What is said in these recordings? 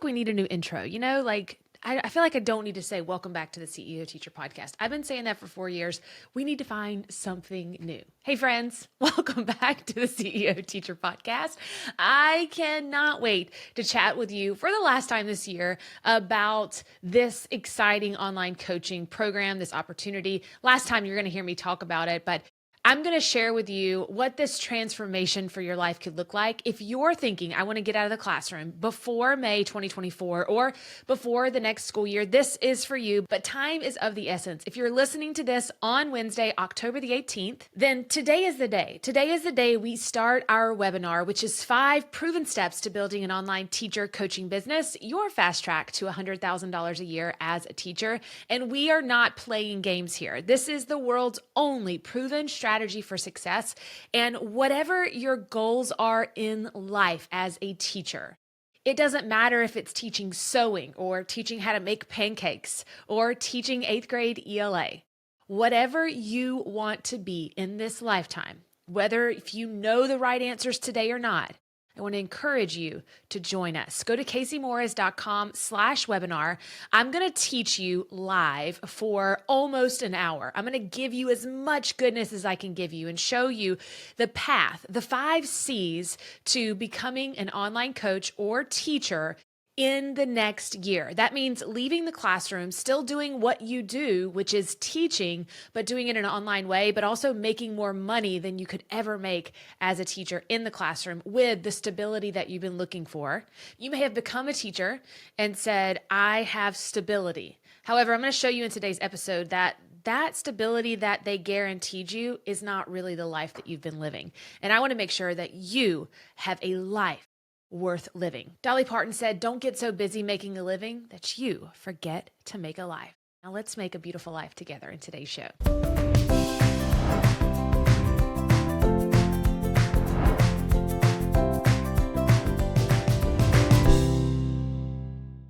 like we need a new intro, like I feel like I don't need to say, welcome back to the CEO Teacher Podcast. I've been saying that for 4 years. We need to find something new. Hey, friends, welcome back to the CEO Teacher Podcast. I cannot wait to chat with you for the last time this year about this exciting online coaching program, this opportunity. Last time you're going to hear me talk about it, but I'm going to share with you what this transformation for your life could look like if you're thinking, I want to get out of the classroom before May 2024 or before the next school year. This is for you, but time is of the essence. If you're listening to this on Wednesday, October the 18th, then today is the day. Today is the day we start our webinar, which is 5 proven steps to building an online teacher coaching business, your fast track to $100,000 a year as a teacher. And we are not playing games here. This is the world's only proven strategy for success, and whatever your goals are in life as a teacher. It doesn't matter if it's teaching sewing or teaching how to make pancakes or teaching 8th grade ELA. Whatever you want to be in this lifetime, whether if you know the right answers today or not, I want to encourage you to join us. Go to caseymorris.com/webinar. I'm going to teach you live for almost an hour. I'm going to give you as much goodness as I can give you and show you the path, the 5 C's to becoming an online coach or teacher in the next year. That means leaving the classroom, still doing what you do, which is teaching, but doing it in an online way, but also making more money than you could ever make as a teacher in the classroom with the stability that you've been looking for. You may have become a teacher and said, I have stability. However, I'm going to show you in today's episode that stability that they guaranteed you is not really the life that you've been living. And I want to make sure that you have a life worth living. Dolly Parton said, don't get so busy making a living that you forget to make a life. Now let's make a beautiful life together in today's show.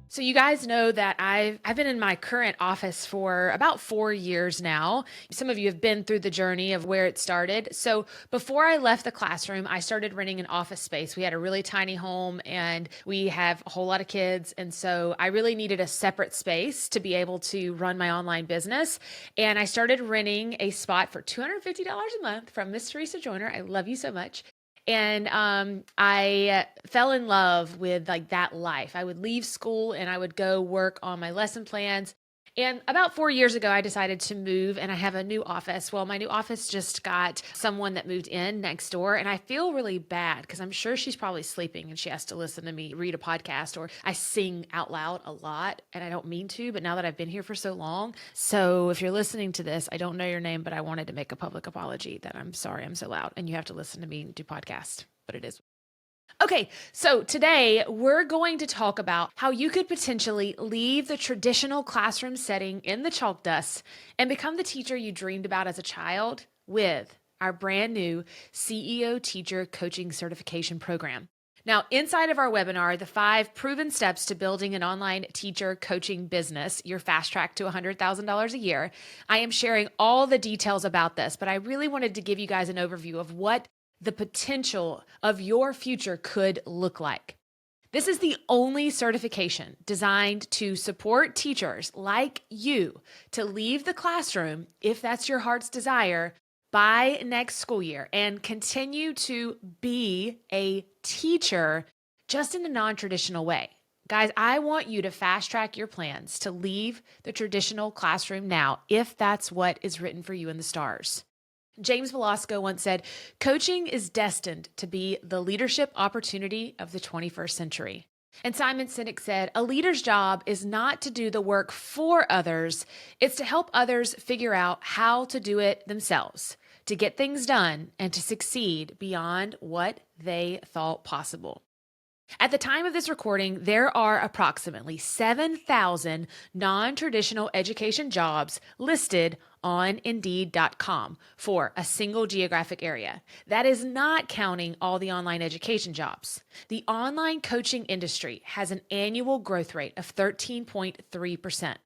So you guys know that I've been in my current office for about 4 years now. Some of you have been through the journey of where it started. So before I left the classroom, I started renting an office space. We had a really tiny home and we have a whole lot of kids. And so I really needed a separate space to be able to run my online business. And I started renting a spot for $250 a month from Miss Teresa Joyner. I love you so much. And I fell in love with like that life. I would leave school and I would go work on my lesson plans. And about 4 years ago, I decided to move and I have a new office. Well, my new office just got someone that moved in next door. And I feel really bad because I'm sure she's probably sleeping and she has to listen to me read a podcast, or I sing out loud a lot and I don't mean to, but now that I've been here for so long. So if you're listening to this, I don't know your name, but I wanted to make a public apology that I'm sorry I'm so loud and you have to listen to me do podcast, but it is. Okay, so today we're going to talk about how you could potentially leave the traditional classroom setting in the chalk dust and become the teacher you dreamed about as a child with our brand new CEO Teacher Coaching Certification Program. Now, inside of our webinar, the 5 proven steps to building an online teacher coaching business, your fast track to $100,000 a year, I am sharing all the details about this, but I really wanted to give you guys an overview of what the potential of your future could look like. This is the only certification designed to support teachers like you to leave the classroom, if that's your heart's desire, by next school year and continue to be a teacher just in a non-traditional way. Guys, I want you to fast track your plans to leave the traditional classroom now, if that's what is written for you in the stars. James Velasco once said, coaching is destined to be the leadership opportunity of the 21st century. And Simon Sinek said, a leader's job is not to do the work for others, it's to help others figure out how to do it themselves, to get things done and to succeed beyond what they thought possible. At the time of this recording, there are approximately 7,000 non-traditional education jobs listed on Indeed.com for a single geographic area. That is not counting all the online education jobs. The online coaching industry has an annual growth rate of 13.3%.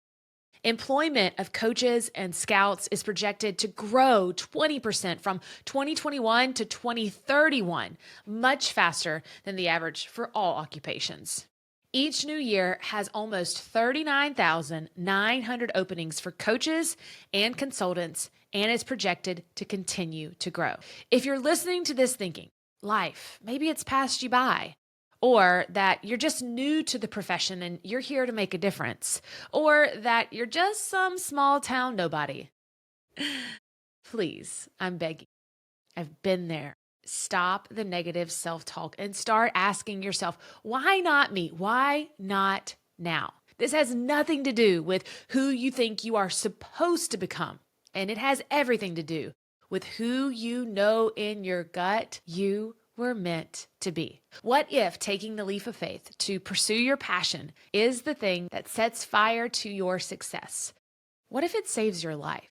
Employment of coaches and scouts is projected to grow 20% from 2021 to 2031, much faster than the average for all occupations. Each new year has almost 39,900 openings for coaches and consultants and is projected to continue to grow. If you're listening to this thinking, life, maybe it's passed you by, or that you're just new to the profession and you're here to make a difference, or that you're just some small town nobody, please, I'm begging. I've been there. Stop the negative self-talk and start asking yourself, why not me? Why not now? This has nothing to do with who you think you are supposed to become. And it has everything to do with who you know in your gut you were meant to be. What if taking the leap of faith to pursue your passion is the thing that sets fire to your success? What if it saves your life?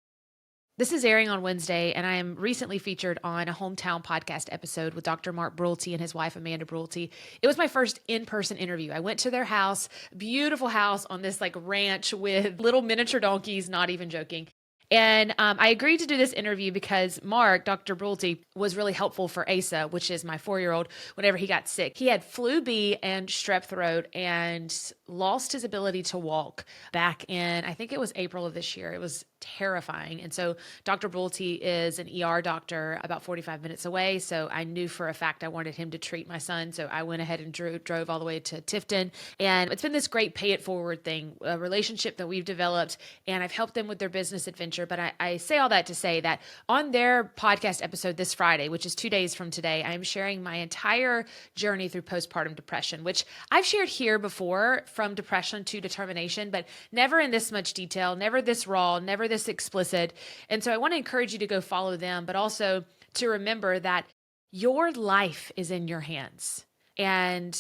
This is airing on Wednesday, and I am recently featured on a hometown podcast episode with Dr. Mark Brulte and his wife, Amanda Brulte. It was my first in-person interview. I went to their house, beautiful house on this like ranch with little miniature donkeys, not even joking. And I agreed to do this interview because Mark, Dr. Brulte, was really helpful for Asa, which is my 4-year-old, whenever he got sick. He had flu B and strep throat and lost his ability to walk back in, I think it was April of this year. It was terrifying. And so Dr. Brulte is an ER doctor about 45 minutes away. So I knew for a fact I wanted him to treat my son. So I went ahead and drove all the way to Tifton. And it's been this great pay it forward thing, a relationship that we've developed. And I've helped them with their business adventure. But I say all that to say that on their podcast episode this Friday, which is 2 days from today, I'm sharing my entire journey through postpartum depression, which I've shared here before, from depression to determination, but never in this much detail, never this raw, never this explicit. And so I want to encourage you to go follow them, but also to remember that your life is in your hands. And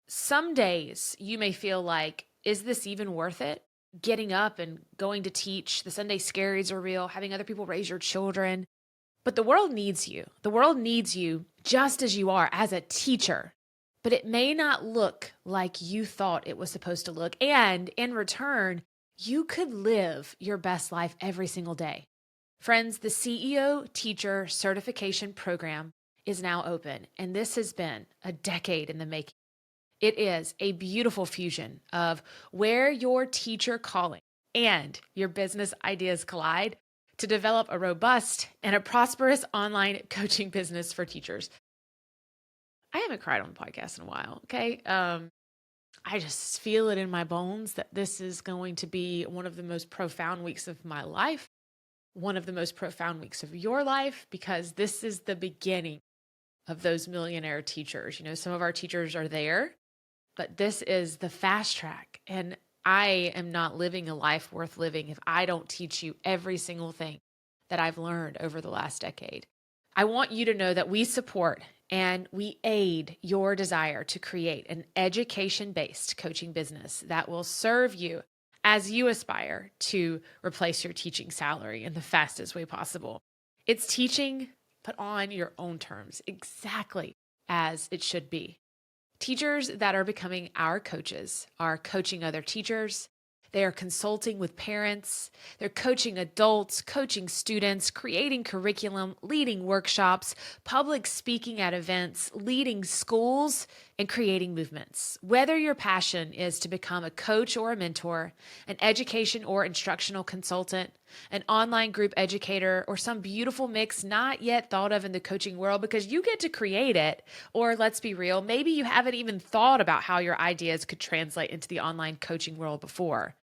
some days you may feel like, is this even worth it? Getting up and going to teach, the Sunday scaries are real, having other people raise your children. But the world needs you. The world needs you just as you are as a teacher. But it may not look like you thought it was supposed to look. And in return, you could live your best life every single day. Friends, the CEO Teacher Certification Program is now open, and this has been a decade in the making. It is a beautiful fusion of where your teacher calling and your business ideas collide to develop a robust and a prosperous online coaching business for teachers. I haven't cried on the podcast in a while, okay? I just feel it in my bones that this is going to be one of the most profound weeks of my life, one of the most profound weeks of your life, because this is the beginning of those millionaire teachers. You know, some of our teachers are there, but this is the fast track. And I am not living a life worth living if I don't teach you every single thing that I've learned over the last decade. I want you to know that we support and we aid your desire to create an education-based coaching business that will serve you as you aspire to replace your teaching salary in the fastest way possible. It's teaching, but on your own terms, exactly as it should be. Teachers that are becoming our coaches are coaching other teachers. They are consulting with parents. They're coaching adults, coaching students, creating curriculum, leading workshops, public speaking at events, leading schools, and creating movements. Whether your passion is to become a coach or a mentor, an education or instructional consultant, an online group educator, or some beautiful mix not yet thought of in the coaching world because you get to create it, or let's be real, maybe you haven't even thought about how your ideas could translate into the online coaching world before.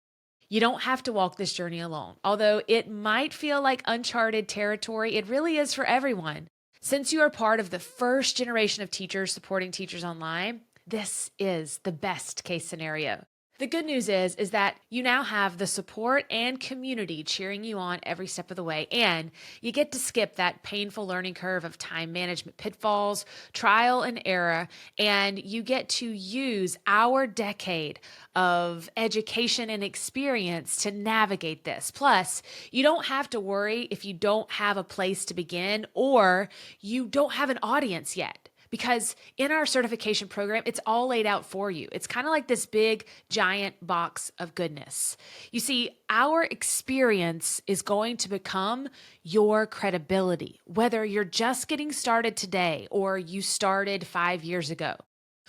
You don't have to walk this journey alone. Although it might feel like uncharted territory, it really is for everyone. Since you are part of the first generation of teachers supporting teachers online, this is the best case scenario. The good news is that you now have the support and community cheering you on every step of the way, and you get to skip that painful learning curve of time management pitfalls, trial and error, and you get to use our decade of education and experience to navigate this. Plus, you don't have to worry if you don't have a place to begin or you don't have an audience yet. Because in our certification program, it's all laid out for you. It's kind of like this big, giant box of goodness. You see, our experience is going to become your credibility, whether you're just getting started today or you started 5 years ago.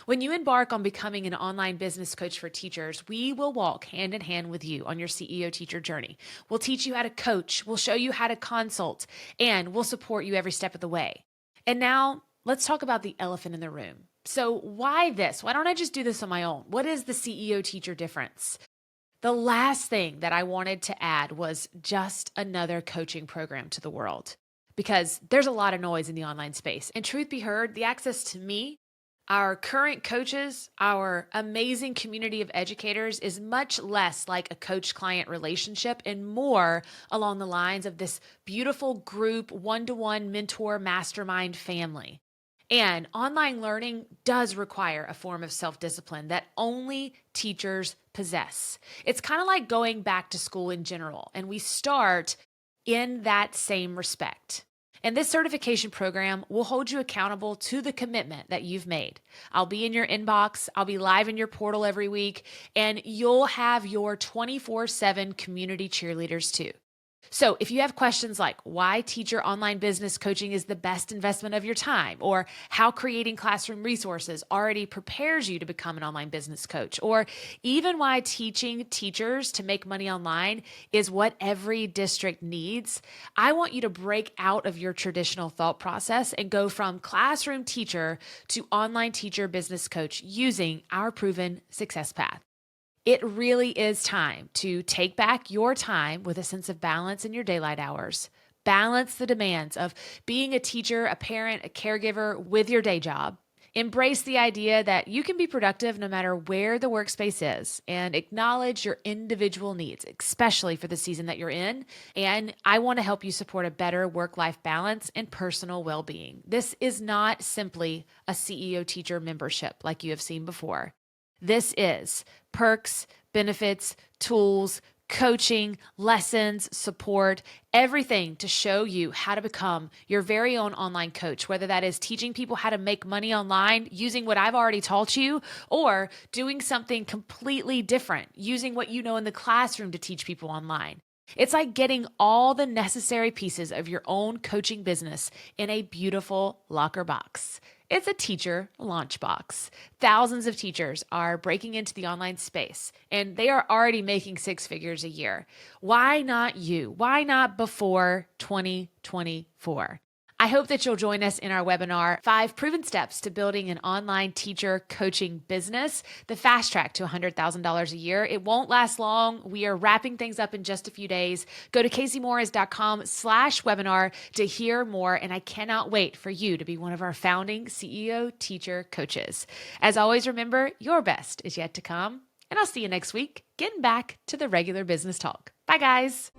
When you embark on becoming an online business coach for teachers, we will walk hand in hand with you on your CEO teacher journey. We'll teach you how to coach, we'll show you how to consult, and we'll support you every step of the way. And now let's talk about the elephant in the room. So, why this? Why don't I just do this on my own? What is the CEO teacher difference? The last thing that I wanted to add was just another coaching program to the world because there's a lot of noise in the online space. And truth be heard, the access to me, our current coaches, our amazing community of educators is much less like a coach client relationship and more along the lines of this beautiful group, one-to-one mentor mastermind family. And online learning does require a form of self-discipline that only teachers possess. It's kind of like going back to school in general, and we start in that same respect. And this certification program will hold you accountable to the commitment that you've made. I'll be in your inbox, I'll be live in your portal every week, and you'll have your 24/7 community cheerleaders too. So if you have questions like why teacher online business coaching is the best investment of your time, or how creating classroom resources already prepares you to become an online business coach, or even why teaching teachers to make money online is what every district needs, I want you to break out of your traditional thought process and go from classroom teacher to online teacher business coach using our proven success path. It really is time to take back your time with a sense of balance in your daylight hours. Balance the demands of being a teacher, a parent, a caregiver with your day job. Embrace the idea that you can be productive no matter where the workspace is, and acknowledge your individual needs, especially for the season that you're in. And I want to help you support a better work-life balance and personal well-being. This is not simply a CEO teacher membership like you have seen before. This is perks, benefits, tools, coaching, lessons, support, everything to show you how to become your very own online coach, whether that is teaching people how to make money online using what I've already taught you, or doing something completely different, using what you know in the classroom to teach people online. It's like getting all the necessary pieces of your own coaching business in a beautiful locker box. It's a teacher launchbox. Thousands of teachers are breaking into the online space, and they are already making six figures a year. Why not you? Why not before 2024? I hope that you'll join us in our webinar, 5 Proven Steps to Building an Online Teacher Coaching Business, the fast track to $100,000 a year. It won't last long. We are wrapping things up in just a few days. Go to caseymorris.com/webinar to hear more, and I cannot wait for you to be one of our founding CEO teacher coaches. As always, remember, your best is yet to come, and I'll see you next week, getting back to the regular business talk. Bye, guys.